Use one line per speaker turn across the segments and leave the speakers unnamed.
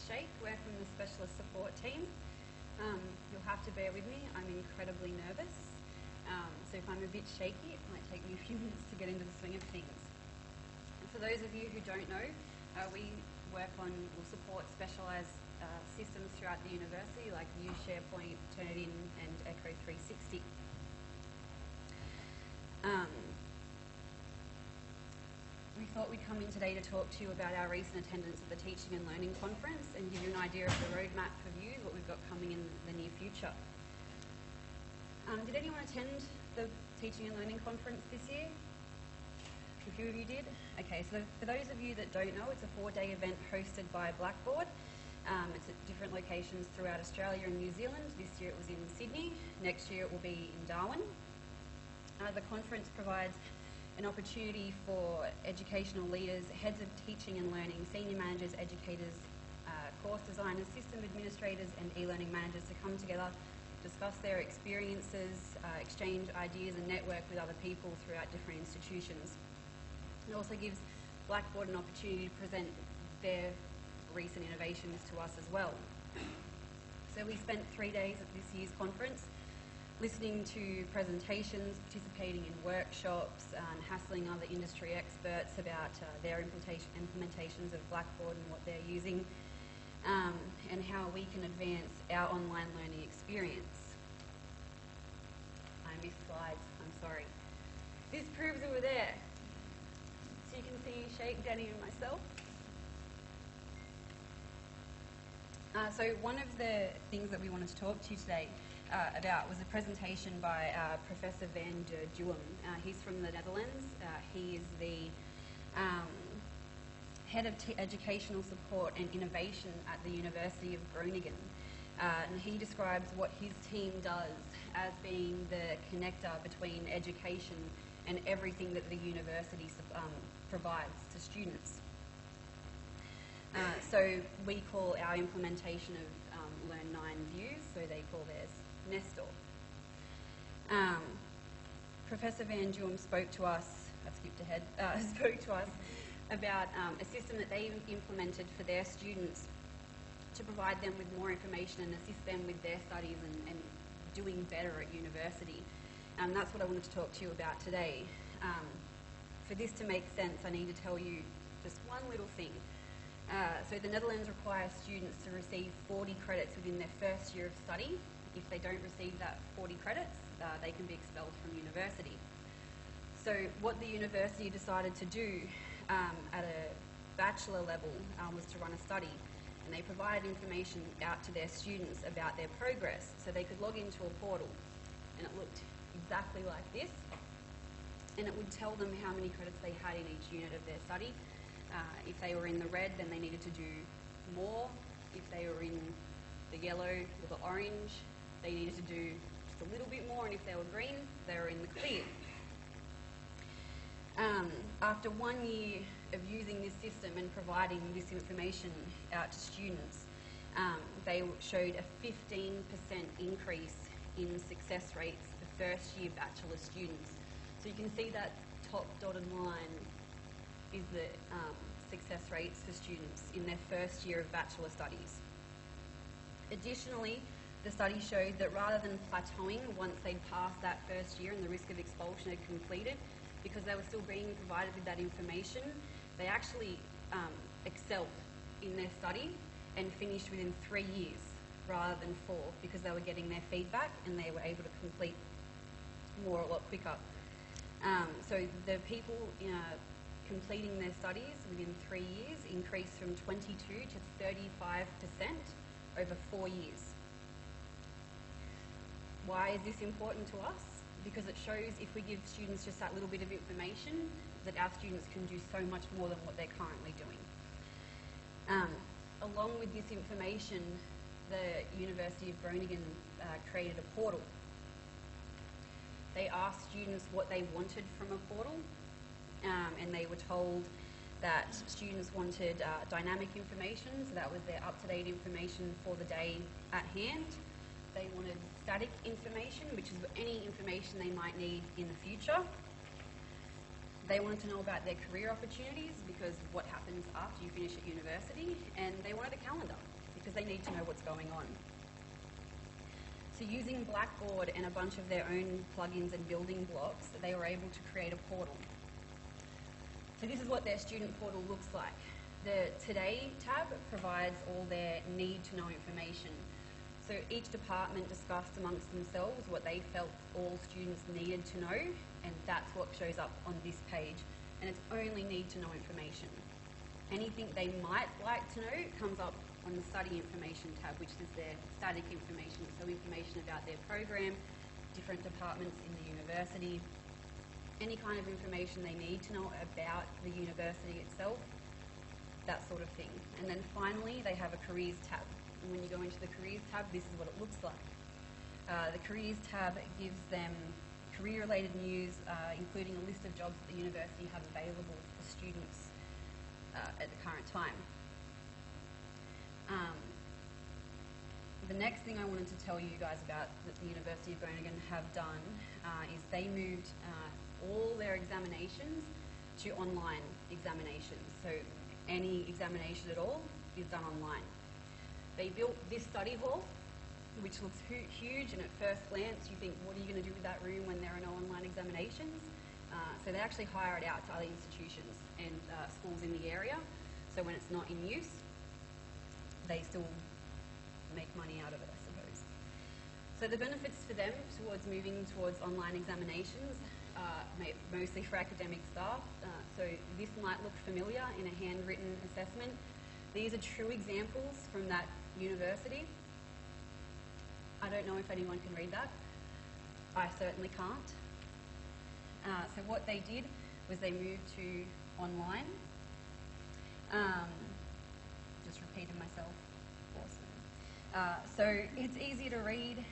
shake. We're from the specialist support team. You'll have to bear with me. I'm incredibly nervous. So if I'm a bit shaky, it might take me a few minutes to get into the swing of things. For those of you who don't know, we work on or support specialised systems throughout the university like Vue, SharePoint, Turnitin and Echo 360. We thought we'd come in today to talk to you about our recent attendance at the Teaching and Learning Conference and give you an idea of the roadmap for Vue, what we've got coming in the near future. Did anyone attend the Teaching and Learning Conference this year? A few of you did? Okay, so for those of you that don't know, it's a 4-day event hosted by Blackboard. It's at different locations throughout Australia and New Zealand. This year it was in Sydney. Next year it will be in Darwin. The conference provides an opportunity for educational leaders, heads of teaching and learning, senior managers, educators, course designers, system administrators and e-learning managers to come together, discuss their experiences, exchange ideas and network with other people throughout different institutions. It also gives Blackboard an opportunity to present their recent innovations to us as well. So we spent 3 days at this year's conference listening to presentations, participating in workshops, and hassling other industry experts about their implementations of Blackboard and what they're using, and how we can advance our online learning experience. I missed slides, I'm sorry. This proves we were there. So you can see Shake, Danny and myself. So one of the things that we wanted to talk to you today about was a presentation by Professor Van der Duim. He's from the Netherlands. He is the Head of Educational Support and Innovation at the University of Groningen. And he describes what his team does as being the connector between education and everything that the university provides to students. So we call our implementation of Learn 9 Views, so they call theirs Nestor. Professor Van Duim spoke to us, I've skipped ahead, spoke to us about a system that they implemented for their students to provide them with more information and assist them with their studies and doing better at university. That's what I wanted to talk to you about today. For this to make sense, I need to tell you just one little thing. So the Netherlands requires students to receive 40 credits within their first year of study. If they don't receive that 40 credits, they can be expelled from university. So what the university decided to do at a bachelor level was to run a study, and they provided information out to their students about their progress, so they could log into a portal, and it looked exactly like this, and it would tell them how many credits they had in each unit of their study. If they were in the red, then they needed to do more. If they were in the yellow or the orange, they needed to do just a little bit more, and if they were green, they were in the clear. After 1 year of using this system and providing this information out to students, they showed a 15% increase in success rates for first-year bachelor students. So you can see that top dotted line is the success rates for students in their first year of bachelor studies. Additionally, the study showed that rather than plateauing once they'd passed that first year and the risk of expulsion had completed, because they were still being provided with that information, they actually excelled in their study and finished within 3 years rather than 4, because they were getting their feedback and they were able to complete more a lot quicker. So the people completing their studies within 3 years increased from 22 to 35% over 4 years. Why is this important to us? Because it shows if we give students just that little bit of information, that our students can do so much more than what they're currently doing. Along with this information, the University of Groningen created a portal. They asked students what they wanted from a portal, and they were told that students wanted dynamic information, so that was their up-to-date information for the day at hand. They wanted static information, which is any information they might need in the future. They wanted to know about their career opportunities, because what happens after you finish at university, and they wanted a calendar. because they need to know what's going on. So using Blackboard and a bunch of their own plugins and building blocks, they were able to create a portal. So this is what their student portal looks like. The Today tab provides all their need-to-know information. So each department discussed amongst themselves what they felt all students needed to know, and that's what shows up on this page. And it's only need-to-know information. Anything they might like to know comes up on the Study Information tab, which is their static information, so information about their program, different departments in the university, any kind of information they need to know about the university itself, that sort of thing. And then finally, they have a Careers tab. And when you go into the Careers tab, this is what it looks like. The Careers tab gives them career-related news, including a list of jobs that the university have available for students at the current time. The next thing I wanted to tell you guys about that the University of Groningen have done is they moved all their examinations to online examinations. So any examination at all is done online. They built this study hall, which looks huge, and at first glance you think, what are you going to do with that room when there are no online examinations? So they actually hire it out to other institutions and schools in the area. So when it's not in use, they still make money out of it, I suppose. So the benefits for them towards moving towards online examinations, mostly for academic staff. So this might look familiar in a handwritten assessment. These are true examples from that university. I don't know if anyone can read that. I certainly can't. So what they did was they moved to online. Just repeated myself. Awesome. So it's easy to read.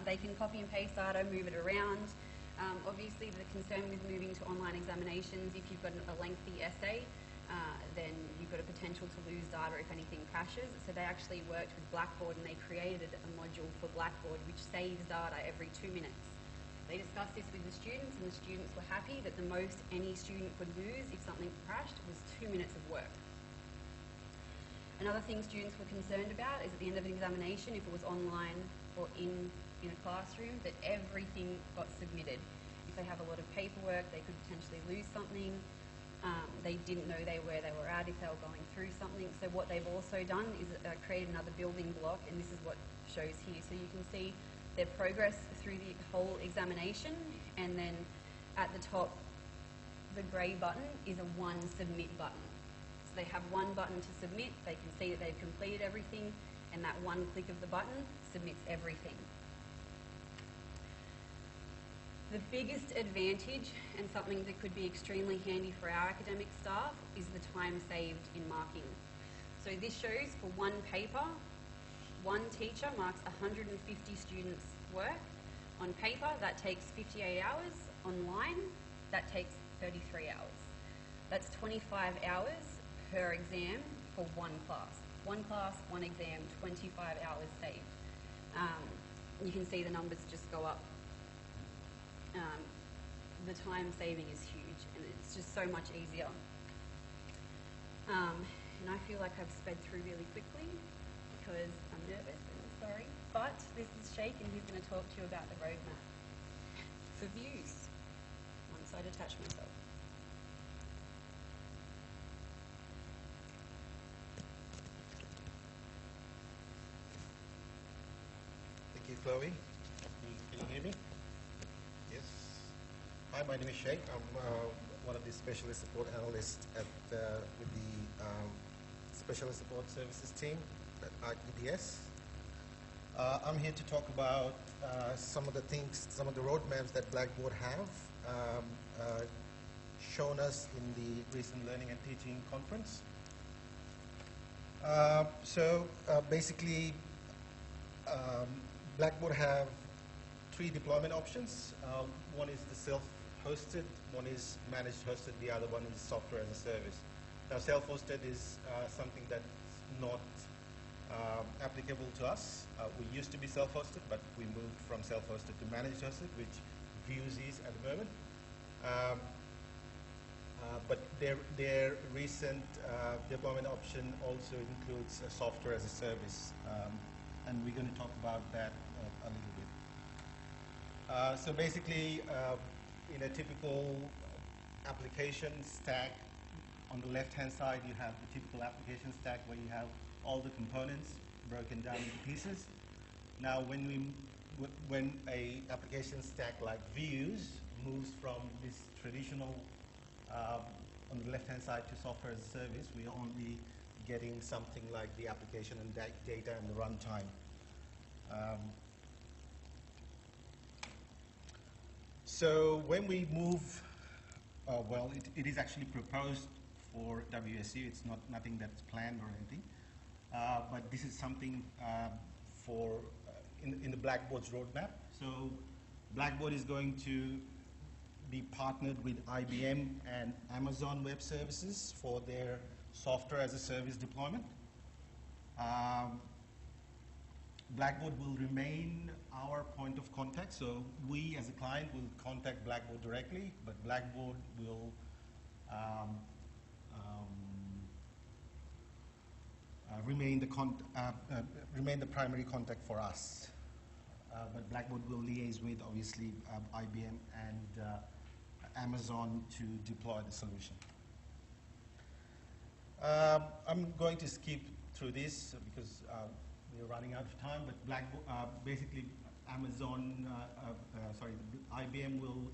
They can copy and paste data, move it around. Obviously, the concern with moving to online examinations, if you've got a lengthy essay, then you've got a potential to lose data if anything crashes. So they actually worked with Blackboard and they created a module for Blackboard which saves data every 2 minutes. They discussed this with the students, and the students were happy that the most any student could lose if something crashed was 2 minutes of work. Another thing students were concerned about is at the end of an examination, if it was online or in a classroom, that everything got submitted. If they have a lot of paperwork, they could potentially lose something. They didn't know where they were at if they were going through something. So what they've also done is create another building block, and this is what shows here. So you can see their progress through the whole examination, and then at the top, the grey button is a one submit button. So they have one button to submit, they can see that they've completed everything, and that one click of the button submits everything. The biggest advantage, and something that could be extremely handy for our academic staff, is the time saved in marking. So this shows for one paper, one teacher marks 150 students' work. On paper, that takes 58 hours. Online, that takes 33 hours. That's 25 hours per exam for one class. One class, one exam, 25 hours saved. You can see the numbers just go up. The time saving is huge, and it's just so much easier. And I feel like I've sped through really quickly because I'm nervous and I'm sorry. But this is Sheikh, and he's going to talk to you about the roadmap for views once I detach myself.
Thank you, Chloe. Can you hear me? Yes. Hi, my name is Sheikh. I'm one of the specialist support analysts with the Specialist Support Services team at ITDS. I'm here to talk about some of the things, some of the roadmaps that Blackboard have shown us in the recent Learning and Teaching conference. Basically, Blackboard have 3 deployment options. One is the self-hosted, one is managed hosted, the other one is software as a service. Now, self-hosted is something that's not applicable to us. We used to be self-hosted, but we moved from self-hosted to managed hosted, which Views is at the moment. But their recent deployment option also includes software as a service, and we're going to talk about that a little bit. So basically, in a typical application stack, on the left-hand side, you have the typical application stack where you have all the components broken down into pieces. Now, when a application stack like views moves from this traditional on the left-hand side to software as a service, we are only getting something like the application and data and the runtime. So when we move, well, it is actually proposed for WSU. It's nothing that's planned or anything, but this is something for in the Blackboard's roadmap. So Blackboard is going to be partnered with IBM and Amazon Web Services for their software as a service deployment. Blackboard will remain our point of contact, so we as a client will contact Blackboard directly, but Blackboard will remain the primary contact for us. But Blackboard will liaise with, obviously, IBM and Amazon to deploy the solution. I'm going to skip through this because we're running out of time, but Blackboard, basically Amazon, IBM will,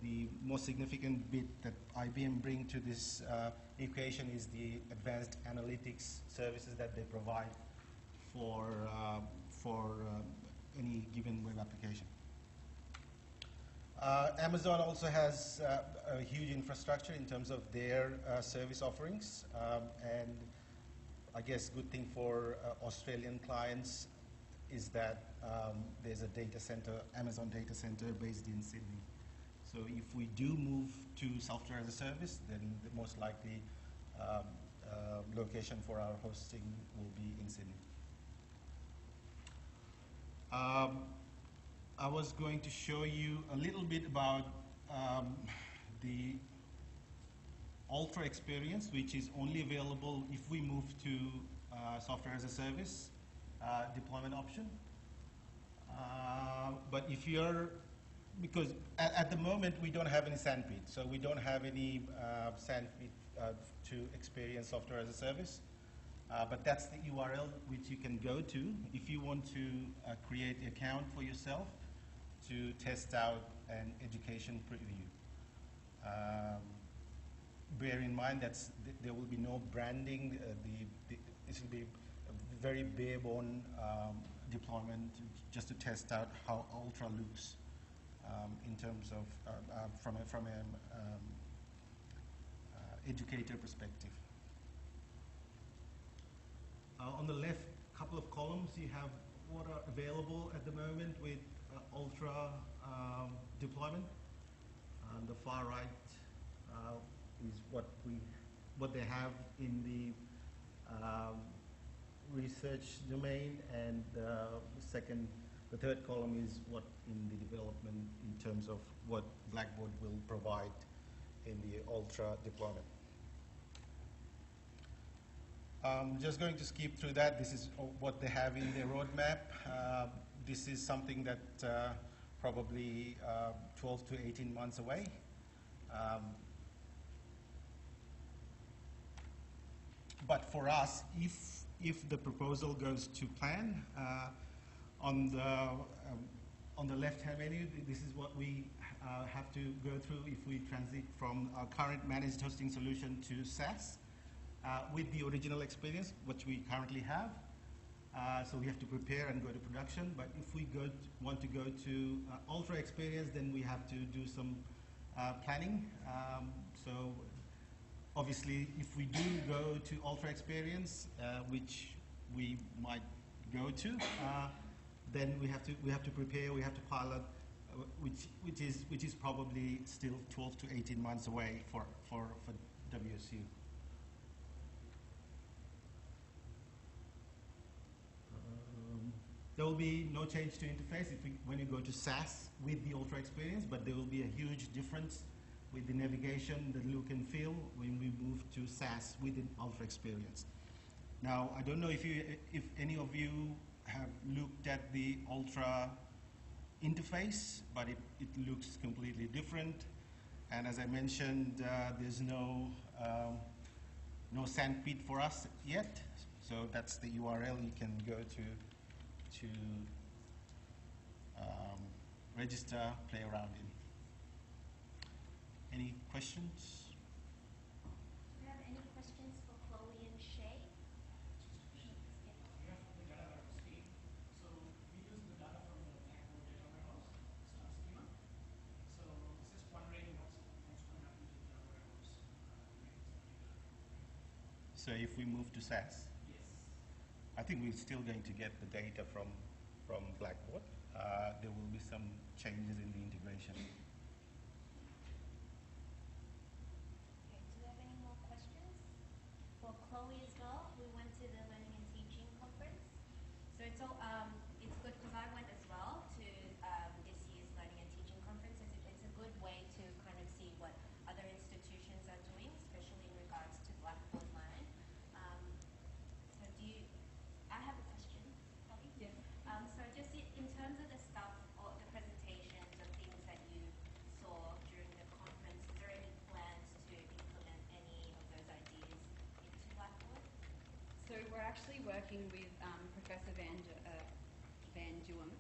the most significant bit that IBM bring to this equation is the advanced analytics services that they provide for any given web application. Amazon also has a huge infrastructure in terms of their service offerings, and I guess good thing for Australian clients is that there's a data center, Amazon data center based in Sydney. So if we do move to software as a service, then the most likely location for our hosting will be in Sydney. I was going to show you a little bit about the Ultra experience, which is only available if we move to software as a service deployment option. But if you're, because at the moment we don't have any sandpit, so we don't have any sandpit to experience software as a service. But that's the URL which you can go to if you want to create an account for yourself to test out an education preview. Bear in mind that there will be no branding. This will be a very bare-bone deployment just to test out how Ultra looks in terms of from an educator perspective. On the left couple of columns, you have what are available at the moment with Ultra deployment. On the far right is what they have in the research domain, and the third column is what in the development in terms of what Blackboard will provide in the Ultra deployment. I'm just going to skip through that. This is what they have in their roadmap. This is something that probably 12 to 18 months away. But for us, if the proposal goes to plan, on the left-hand menu, this is what we have to go through if we transit from our current managed hosting solution to SaaS. With the original experience, which we currently have. So we have to prepare and go to production. But if we want to go to Ultra experience, then we have to do some planning. So obviously, if we do go to Ultra experience, which we might go to, then we have to prepare. We have to pilot, which is probably still 12 to 18 months away for WSU. There will be no change to interface when you go to SaaS with the Ultra experience, but there will be a huge difference with the navigation, the look and feel when we move to SaaS with an Ultra experience. Now, I don't know if any of you have looked at the Ultra interface, but it looks completely different. And as I mentioned, there's no sandpit for us yet. So that's the URL you can go to register, play around in. Any questions?
Do you have any questions for Chloe and Shay?
We have the data that was saved. So we use the data from the Blackboard data warehouse, star schema. So just wondering what's going to happen to the data warehouse when it's updated.
So if we move to SaaS,
Yes.
I think we're still going to get the data from Blackboard. There will be some changes in the integration.
Okay, do you have any more questions? For Chloe as well, we went to the Learning and Teaching Conference. So it's all it's good because I went as well to this year's Learning and Teaching Conference. It's a good way to kind of see what other institutions are doing, especially in regards to Blackboard Learn. So I have a question, Chloe.
Yeah.
So just in terms of the stuff or the presentations or things that you saw during the conference, is there any plans to implement any of those ideas into Blackboard?
So we're actually working with Professor Van Duem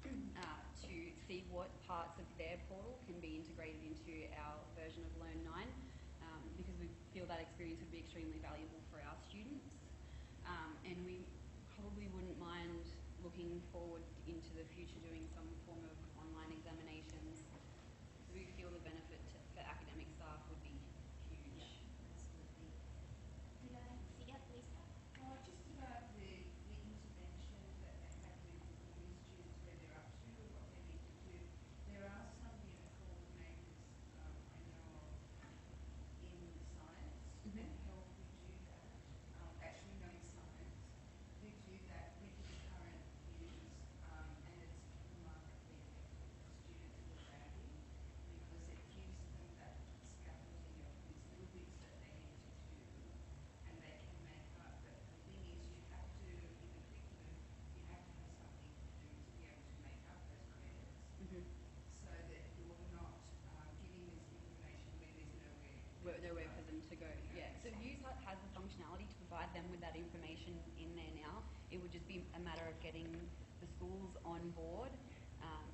to see what parts of their portal can be integrated into our version of Learn 9 because we feel that experience would be extremely valuable for our students. And we probably wouldn't mind looking forward into the future doing some form of online examinations. We feel the benefit for academic staff would be huge.
Absolutely. Did I see it, Lisa?
Just about the intervention that they have with students, where they're up to, what they need to do. There are some unit coordinators I know of in science that help you do that, actually knowing science, who do that with the current views, and it's remarkably effective. Students will value because it gives them that scaffolding of these little bits that they need to do, and they can make up. But the thing is, you have to, in the curriculum, you have to have something to do to be able to make up those credits, so that you're not giving this information when there's
Nowhere for them to go. Yeah. So Views has the functionality to provide them with that information in there now. It would just be a matter of getting the schools on board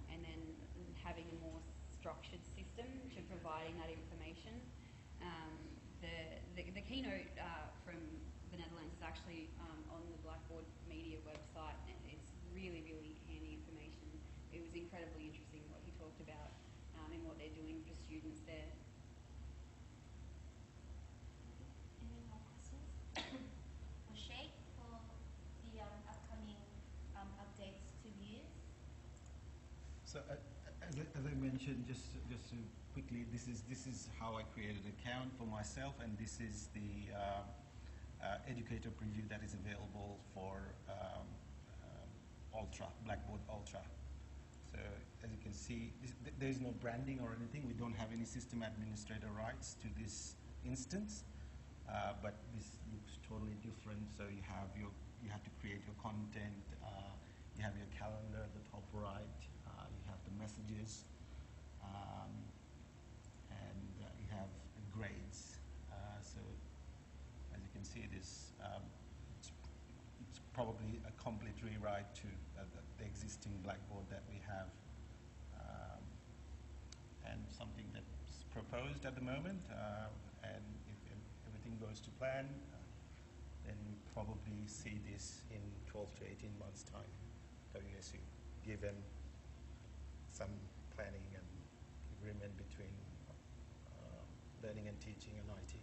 and then having a more structured system to providing that information. The keynote from the Netherlands is actually on the Blackboard Media website, and it's really, really handy information. It was incredibly interesting what he talked about and what they're doing for students there.
Any more questions? For Shay, for the upcoming updates to Views?
So as I mentioned, just to quickly, this is how I created an account for myself, and this is the educator preview that is available for Ultra, Blackboard Ultra. So as you can see, there is no branding or anything. We don't have any system administrator rights to this instance, but this looks totally different. So you have to create your content. You have your calendar at the top right. You have the messages, and you have grades. So as you can see, this it's probably a complete rewrite to the existing Blackboard that we have, and something that's proposed at the moment. And if everything goes to plan, then we probably see this in 12 to 18 months' time, WSU, given some planning and agreement between learning and teaching and IT.